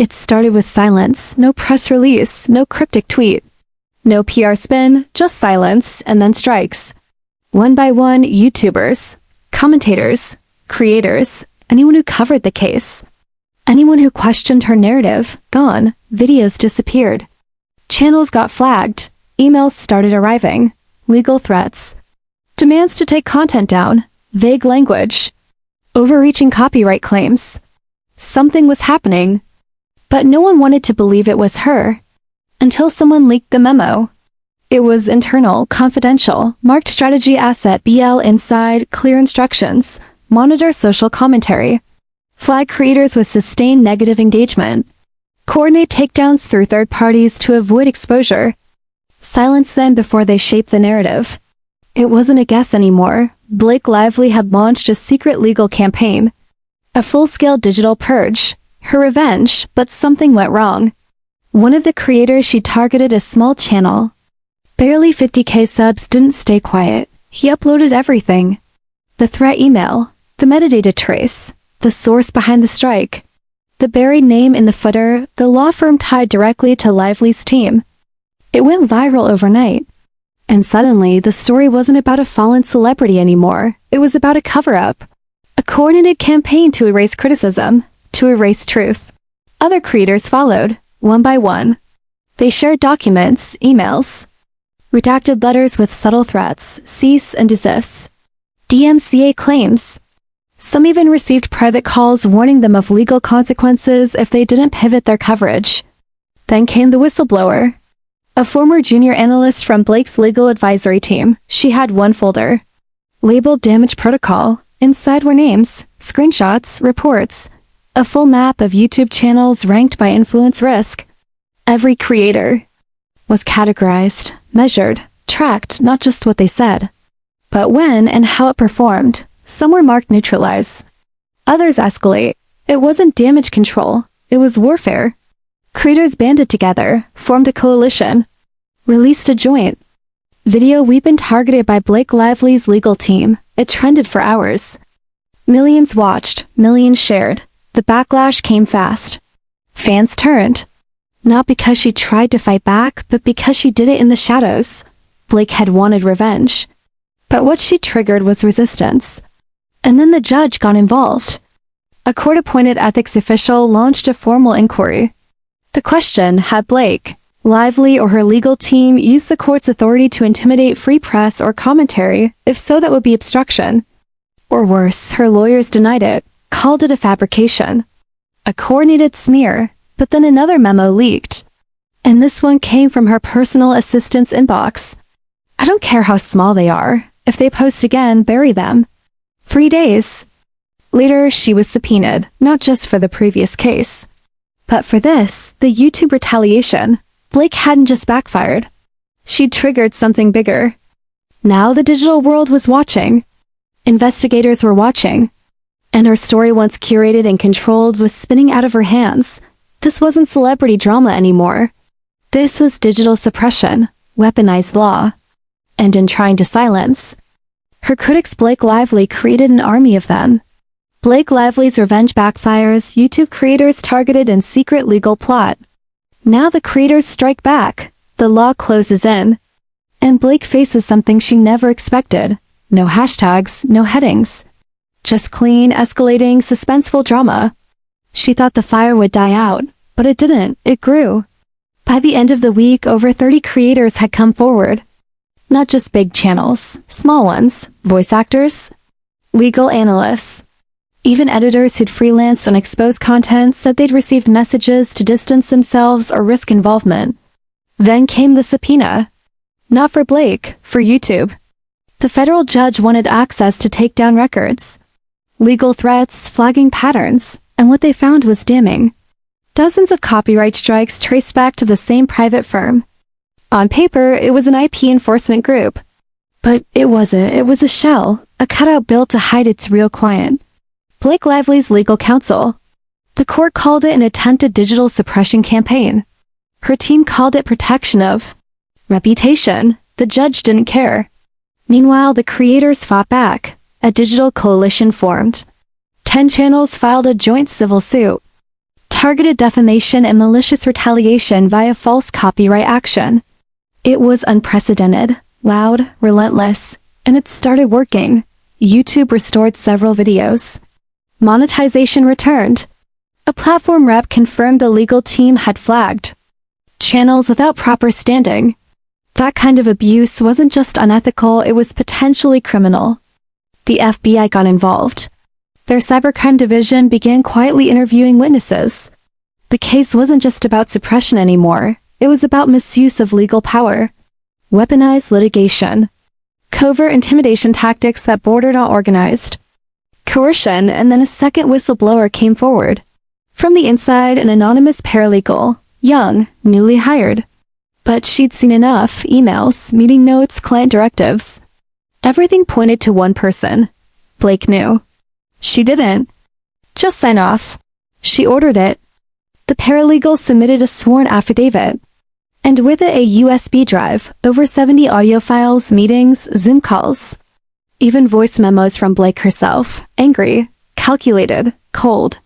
It started with silence, no press release, no cryptic tweet. No PR spin, just silence, and then strikes. One by one, YouTubers, commentators, creators, anyone who covered the case. Anyone who questioned her narrative, gone, videos disappeared. Channels got flagged, emails started arriving, legal threats, demands to take content down, vague language, overreaching copyright claims. Something was happening, but no one wanted to believe it was her. Until someone leaked the memo. It was internal, confidential, marked strategy asset BL inside, clear instructions, monitor social commentary, flag creators with sustained negative engagement, coordinate takedowns through third parties to avoid exposure, silence them before they shape the narrative. It wasn't a guess anymore. Blake Lively had launched a secret legal campaign, a full-scale digital purge, her revenge, but something went wrong. One of the creators she targeted, a small channel, barely 50K subs, didn't stay quiet. He uploaded everything. The threat email, the metadata trace, the source behind the strike, the buried name in the footer, the law firm tied directly to Lively's team. It went viral overnight. And suddenly, the story wasn't about a fallen celebrity anymore. It was about a cover-up. A coordinated campaign to erase criticism, to erase truth. Other creators followed. One by one. They shared documents, emails, redacted letters with subtle threats, cease and desist, DMCA claims. Some even received private calls warning them of legal consequences if they didn't pivot their coverage. Then came the whistleblower, a former junior analyst from Blake's legal advisory team. She had one folder, labeled Damage Protocol. Inside were names, screenshots, reports, a full map of YouTube channels ranked by influence risk. Every creator was categorized, measured, tracked, not just what they said, but when and how it performed. Some were marked neutralize. Others escalate. It wasn't damage control, it was warfare. Creators banded together, formed a coalition, released a joint video. "We've been targeted by Blake Lively's legal team." It trended for hours. Millions watched, millions shared. The backlash came fast. Fans turned. Not because she tried to fight back, but because she did it in the shadows. Blake had wanted revenge. But what she triggered was resistance. And then the judge got involved. A court-appointed ethics official launched a formal inquiry. The question, had Blake Lively or her legal team used the court's authority to intimidate free press or commentary? If so, that would be obstruction. Or worse, her lawyers denied it, called it a fabrication, a coordinated smear. But then another memo leaked. And this one came from her personal assistant's inbox. "I don't care how small they are. If they post again, bury them." 3 days later, she was subpoenaed, not just for the previous case, but for this, the YouTube retaliation. Blake hadn't just backfired. She'd triggered something bigger. Now the digital world was watching. Investigators were watching. And her story, once curated and controlled, was spinning out of her hands. This wasn't celebrity drama anymore. This was digital suppression, weaponized law. And in trying to silence her critics, Blake Lively created an army of them. Blake Lively's revenge backfires, YouTube creators targeted in secret legal plot. Now the creators strike back, the law closes in. And Blake faces something she never expected. No hashtags, no headings. Just clean, escalating, suspenseful drama. She thought the fire would die out, but it didn't. It grew. By the end of the week, over 30 creators had come forward. Not just big channels, small ones, voice actors, legal analysts. Even editors who'd freelanced on exposed content said they'd received messages to distance themselves or risk involvement. Then came the subpoena. Not for Blake, for YouTube. The federal judge wanted access to take down records, legal threats, flagging patterns, and what they found was damning. Dozens of copyright strikes traced back to the same private firm. On paper, it was an IP enforcement group. But it wasn't. It was a shell, a cutout built to hide its real client, Blake Lively's legal counsel. The court called it an attempted digital suppression campaign. Her team called it protection of reputation. The judge didn't care. Meanwhile, the creators fought back. A digital coalition formed. 10 channels filed a joint civil suit. targeted defamation and malicious retaliation via false copyright action. It was unprecedented, loud, relentless, and it started working. YouTube restored several videos. Monetization returned. A platform rep confirmed the legal team had flagged channels without proper standing. That kind of abuse wasn't just unethical, it was potentially criminal. The FBI got involved. Their cybercrime division began quietly interviewing witnesses. The case wasn't just about suppression anymore, it was about misuse of legal power. Weaponized litigation. Covert intimidation tactics that bordered on organized coercion, and then a second whistleblower came forward. From the inside, an anonymous paralegal, young, newly hired. But she'd seen enough emails, meeting notes, client directives. Everything pointed to one person. Blake knew. She didn't just sign off. She ordered it. The paralegal submitted a sworn affidavit, and with it a USB drive, over 70 audio files, meetings, Zoom calls, even voice memos from Blake herself, angry, calculated, cold.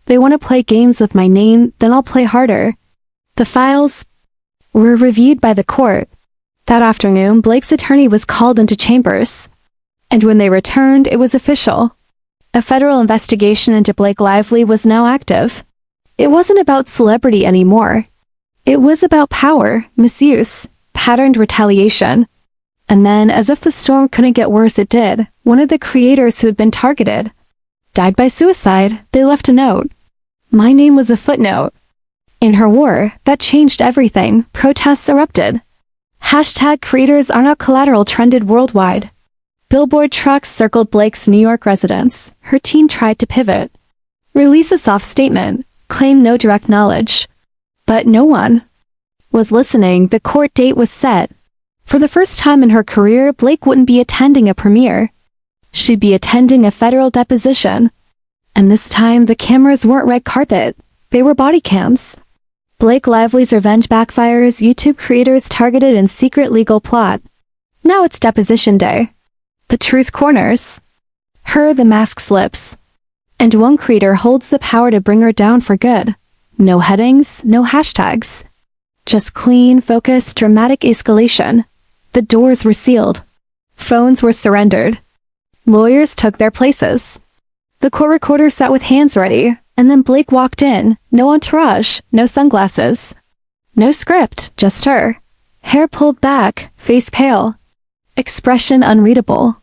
They want to play games with my name, then I'll play harder. The files were reviewed by the court. That afternoon, Blake's attorney was called into chambers. And when they returned, it was official. A federal investigation into Blake Lively was now active. It wasn't about celebrity anymore. It was about power, misuse, patterned retaliation. And then, as if the storm couldn't get worse, it did. One of the creators who had been targeted died by suicide. They left a note. My name was a footnote. In her war, that changed everything. Protests erupted. Hashtag creators are not collateral trended worldwide. Billboard trucks circled Blake's New York residence. Her team tried to pivot. Release a soft statement. Claim no direct knowledge. But no one was listening. The court date was set. For the first time in her career, Blake wouldn't be attending a premiere. She'd be attending a federal deposition. And this time, the cameras weren't red carpet. They were body cams. Blake Lively's revenge backfires, YouTube creators targeted in secret legal plot. Now it's deposition day. The truth corners her, the mask slips. And one creator holds the power to bring her down for good. No headings, no hashtags. Just clean, focused, dramatic escalation. The doors were sealed. Phones were surrendered. Lawyers took their places. The court recorder sat with hands ready, and then Blake walked in. No entourage, no sunglasses. No script, just her. Hair pulled back, face pale. Expression unreadable.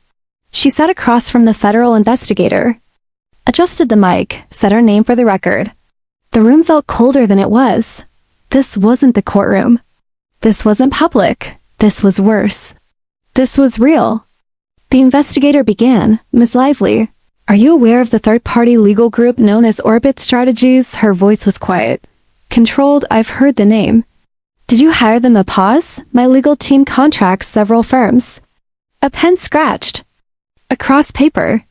She sat across from the federal investigator. Adjusted the mic, said her name for the record. The room felt colder than it was. This wasn't the courtroom. This wasn't public. This was worse. This was real. The investigator began. Ms. Lively, are you aware of the third-party legal group known as Orbit Strategies? Her voice was quiet. Controlled, I've heard the name. Did you hire them? A pause? My legal team contracts several firms. A pen scratched. Across paper.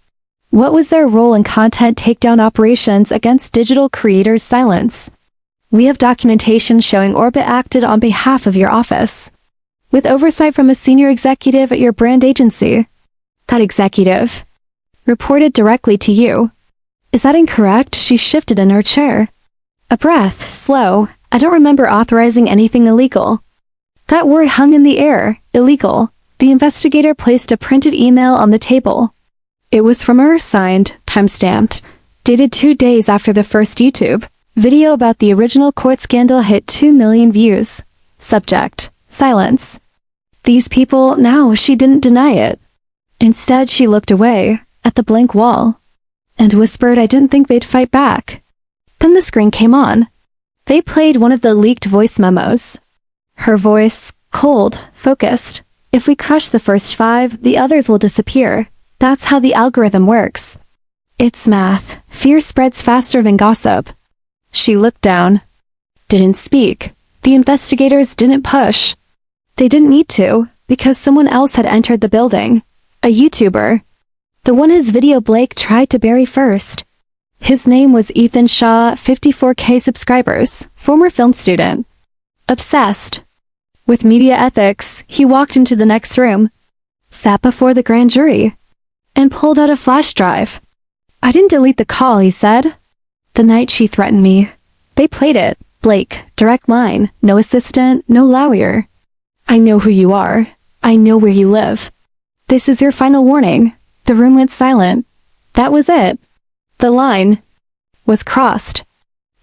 What was their role in content takedown operations against digital creators' silence? We have documentation showing Orbit acted on behalf of your office, with oversight from a senior executive at your brand agency. That executive reported directly to you. Is that incorrect? She shifted in her chair. A breath, slow. I don't remember authorizing anything illegal. That word hung in the air. Illegal. The investigator placed a printed email on the table. It was from her, signed, time-stamped, dated 2 days after the first YouTube video about the original court scandal hit 2 million views. Subject: silence. These people, now she didn't deny it. Instead, she looked away, at the blank wall, and whispered, I didn't think they'd fight back. Then the screen came on. They played one of the leaked voice memos. Her voice, cold, focused. If we crush the first 5, the others will disappear. That's how the algorithm works. It's math. Fear spreads faster than gossip. She looked down. Didn't speak. The investigators didn't push. They didn't need to, because someone else had entered the building. A YouTuber. The one whose video Blake tried to bury first. His name was Ethan Shaw, 54K subscribers, former film student. Obsessed with media ethics, he walked into the next room, sat before the grand jury, and pulled out a flash drive. I didn't delete the call, he said. The night she threatened me. They played it. Blake, direct line, no assistant, no lawyer. I know who you are. I know where you live. This is your final warning. The room went silent. That was it. The line was crossed.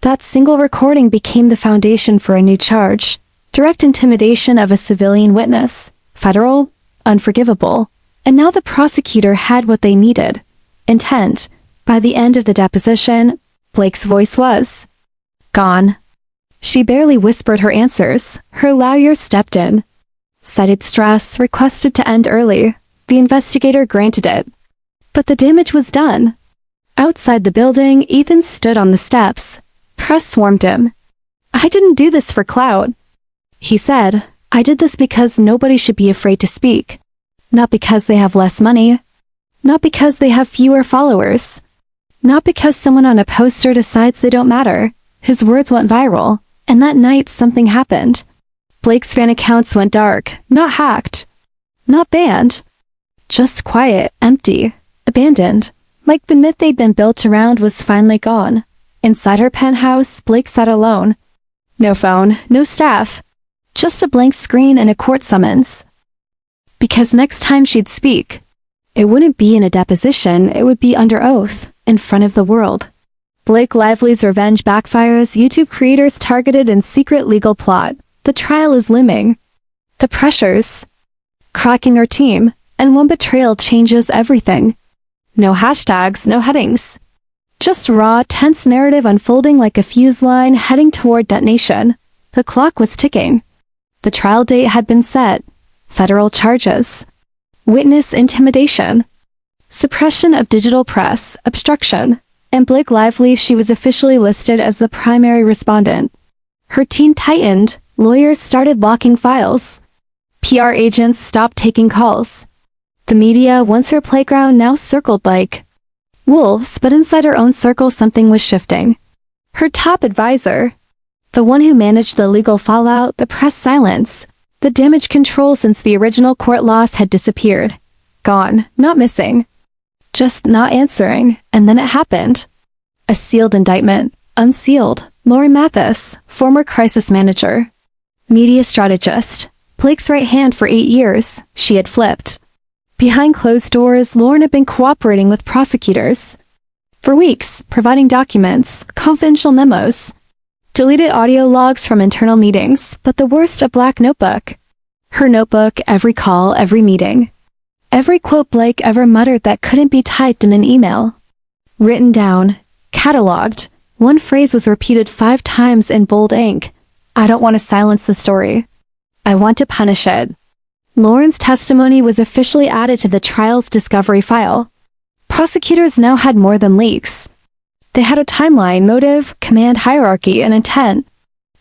That single recording became the foundation for a new charge. Direct intimidation of a civilian witness. Federal, unforgivable. And now the prosecutor had what they needed. Intent. By the end of the deposition, Blake's voice was gone. She barely whispered her answers. Her lawyer stepped in. Cited stress, requested to end early. The investigator granted it. But the damage was done. Outside the building, Ethan stood on the steps. Press swarmed him. I didn't do this for clout. He said, I did this because nobody should be afraid to speak. Not because they have less money. Not because they have fewer followers. Not because someone on a poster decides they don't matter. His words went viral, and that night something happened. Blake's fan accounts went dark, not hacked, not banned. Just quiet, empty, abandoned. Like the myth they'd been built around was finally gone. Inside her penthouse, Blake sat alone. No phone, no staff. Just a blank screen and a court summons. Because next time she'd speak, it wouldn't be in a deposition, it would be under oath, in front of the world. Blake Lively's revenge backfires, YouTube creators targeted in secret legal plot. The trial is looming. The pressures. Cracking her team, and one betrayal changes everything. No hashtags, no headings. Just raw, tense narrative unfolding like a fuse line heading toward detonation. The clock was ticking. The trial date had been set. Federal charges. Witness intimidation. Suppression of digital press, obstruction. And Blake Lively, she was officially listed as the primary respondent. Her team tightened. Lawyers started locking files. PR agents stopped taking calls. The media, once her playground, now circled like wolves, but inside her own circle something was shifting. Her top advisor, the one who managed the legal fallout, the press silence, the damage control since the original court loss had disappeared. Gone, not missing. Just not answering, and then it happened. A sealed indictment, unsealed. Lauren Mathis, former crisis manager. Media strategist. Blake's right hand for 8 years, she had flipped. Behind closed doors, Lauren had been cooperating with prosecutors. For weeks, providing documents, confidential memos, deleted audio logs from internal meetings, but the worst, a black notebook. Her notebook, every call, every meeting. Every quote Blake ever muttered that couldn't be typed in an email. Written down, cataloged. One phrase was repeated 5 times in bold ink. I don't want to silence the story. I want to punish it. Lauren's testimony was officially added to the trial's discovery file. Prosecutors now had more than leaks. They had a timeline, motive, command hierarchy, and intent.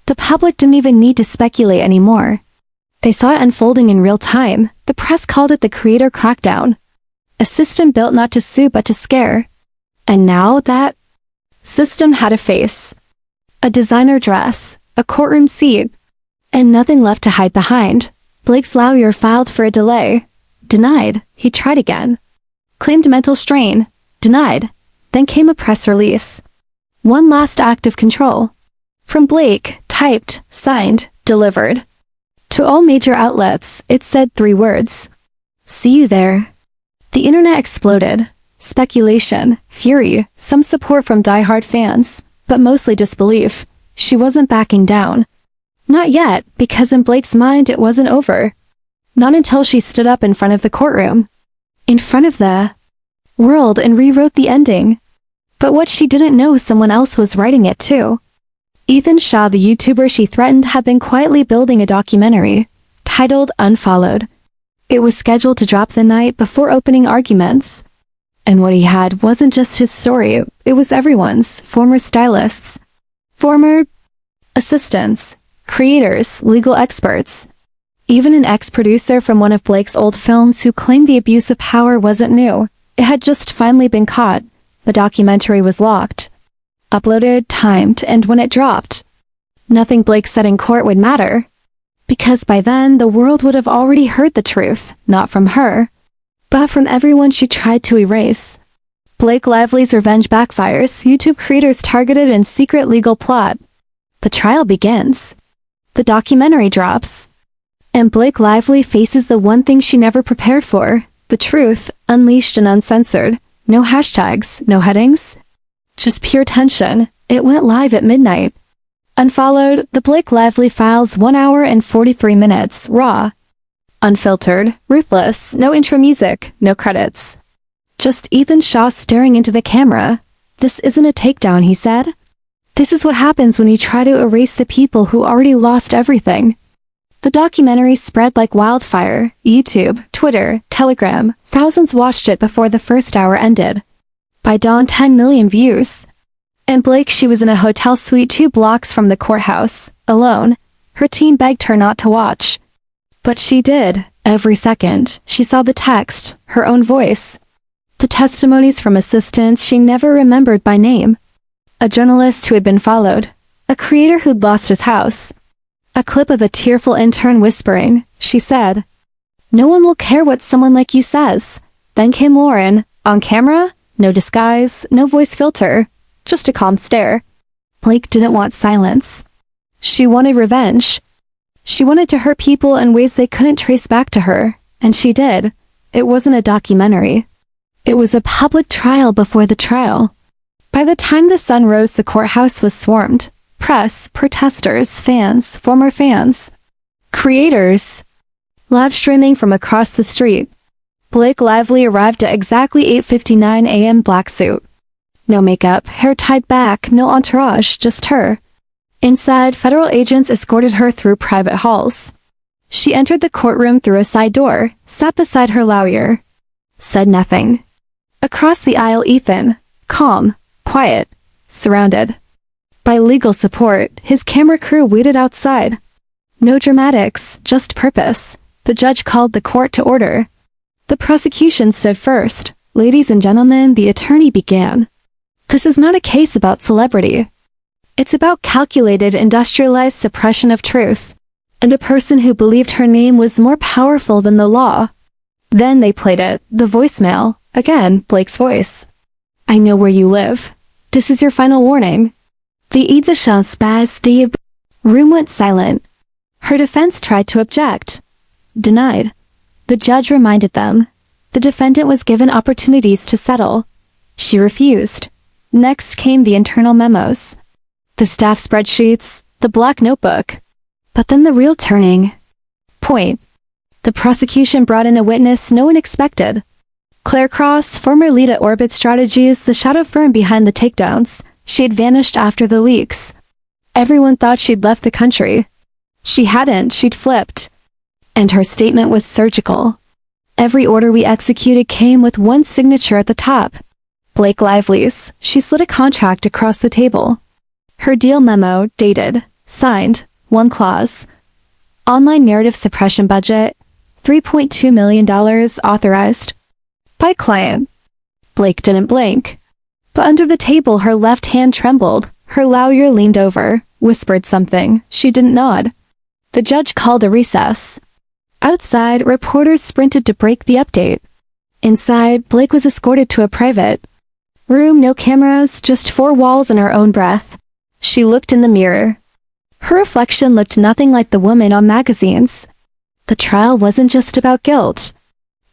The public didn't even need to speculate anymore. They saw it unfolding in real time. The press called it the creator crackdown. A system built not to sue but to scare. And now that system had a face. A designer dress, a courtroom seat, and nothing left to hide behind. Blake's lawyer filed for a delay. Denied. He tried again. Claimed mental strain. Denied. Then came a press release. One last act of control. From Blake, typed, signed, delivered. To all major outlets, it said 3 words. See you there. The internet exploded. Speculation, fury, some support from die-hard fans, but mostly disbelief. She wasn't backing down. Not yet, because in Blake's mind it wasn't over. Not until she stood up in front of the courtroom. In front of the world and rewrote the ending. But what she didn't know, someone else was writing it too. Ethan Shaw, the YouTuber she threatened, had been quietly building a documentary, titled Unfollowed. It was scheduled to drop the night before opening arguments. And what he had wasn't just his story, it was everyone's, former stylists, former assistants, creators, legal experts. Even an ex-producer from one of Blake's old films who claimed the abuse of power wasn't new. It had just finally been caught. The documentary was locked, uploaded, timed, and when it dropped, nothing Blake said in court would matter. Because by then, the world would have already heard the truth, not from her, but from everyone she tried to erase. Blake Lively's revenge backfires, YouTube creators targeted in secret legal plot. The trial begins. The documentary drops. And Blake Lively faces the one thing she never prepared for, the truth, unleashed and uncensored. No hashtags, no headings. Just pure tension. It went live at midnight. Unfollowed, the Blake Lively files 1 hour and 43 minutes, raw. Unfiltered, ruthless, no intro music, no credits. Just Ethan Shaw staring into the camera. This isn't a takedown, he said. This is what happens when you try to erase the people who already lost everything. The documentary spread like wildfire. YouTube, Twitter, Telegram. Thousands watched it before the first hour ended. By dawn, 10 million views. And Blake, she was in a hotel suite 2 blocks from the courthouse, alone. Her team begged her not to watch. But she did. Every second, she saw the text, her own voice. The testimonies from assistants she never remembered by name. A journalist who had been followed. A creator who'd lost his house. A clip of a tearful intern whispering, she said, "No one will care what someone like you says." Then came Lauren, on camera, no disguise, no voice filter. Just a calm stare. Blake didn't want silence. She wanted revenge. She wanted to hurt people in ways they couldn't trace back to her, and she did. It wasn't a documentary. It was a public trial before the trial. By the time the sun rose, the courthouse was swarmed. Press, protesters, fans, former fans, creators. Live streaming from across the street. Blake Lively arrived at exactly 8:59 a.m. black suit. No makeup, hair tied back, no entourage, just her. Inside, federal agents escorted her through private halls. She entered the courtroom through a side door, sat beside her lawyer. Said nothing. Across the aisle, Ethan, calm, quiet, surrounded by legal support. His camera crew waited outside. No dramatics, just purpose. The judge called the court to order. The prosecution stood first. Ladies and gentlemen, the attorney began. This is not a case about celebrity. It's about calculated, industrialized suppression of truth, and a person who believed her name was more powerful than the law. Then they played it, the voicemail, again, Blake's voice. "I know where you live. This is your final warning." The room went silent. Her defense tried to object. Denied. The judge reminded them. The defendant was given opportunities to settle. She refused. Next came the internal memos. The staff spreadsheets, the black notebook. But then the real turning point. The prosecution brought in a witness no one expected. Claire Cross, former lead at Orbit Strategies, the shadow firm behind the takedowns. She had vanished after the leaks. Everyone thought she'd left the country. She hadn't, she'd flipped. And her statement was surgical. Every order we executed came with one signature at the top. Blake Lively's. She slid a contract across the table. Her deal memo, dated, signed, one clause. Online narrative suppression budget, $3.2 million authorized. By client. Blake didn't blink. But under the table her left hand trembled. Her lawyer leaned over, whispered something. She didn't nod. The judge called a recess. Outside, reporters sprinted to break the update. Inside, Blake was escorted to a private room, no cameras, just 4 walls and her own breath. She looked in the mirror. Her reflection looked nothing like the woman on magazines. The trial wasn't just about guilt.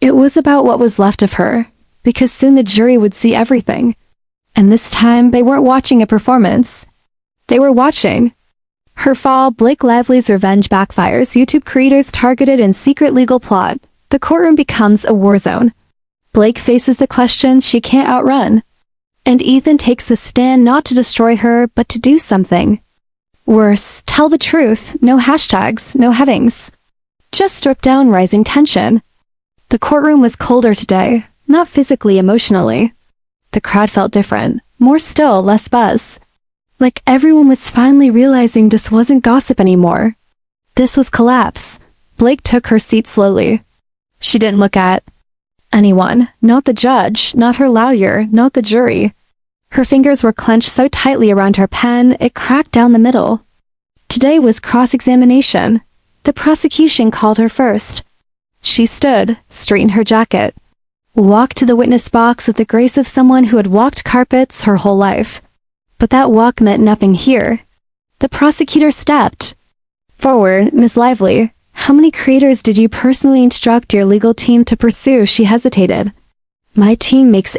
It was about what was left of her, because soon the jury would see everything. And this time, they weren't watching a performance. They were watching her fall. Blake Lively's revenge backfires. YouTube creators targeted in secret legal plot. The courtroom becomes a war zone. Blake faces the questions she can't outrun. And Ethan takes the stand not to destroy her, but to do something. Worse, tell the truth. No hashtags, no headings. Just strip down rising tension. The courtroom was colder today, not physically, emotionally. The crowd felt different. More still, less buzz. Like everyone was finally realizing this wasn't gossip anymore. This was collapse. Blake took her seat slowly. She didn't look at anyone, not the judge, not her lawyer, not the jury. Her fingers were clenched so tightly around her pen, it cracked down the middle. Today was cross-examination. The prosecution called her first. She stood, straightened her jacket, walked to the witness box with the grace of someone who had walked carpets her whole life. But that walk meant nothing here. The prosecutor stepped forward. Miss Lively, how many creators did you personally instruct your legal team to pursue? She hesitated. My team makes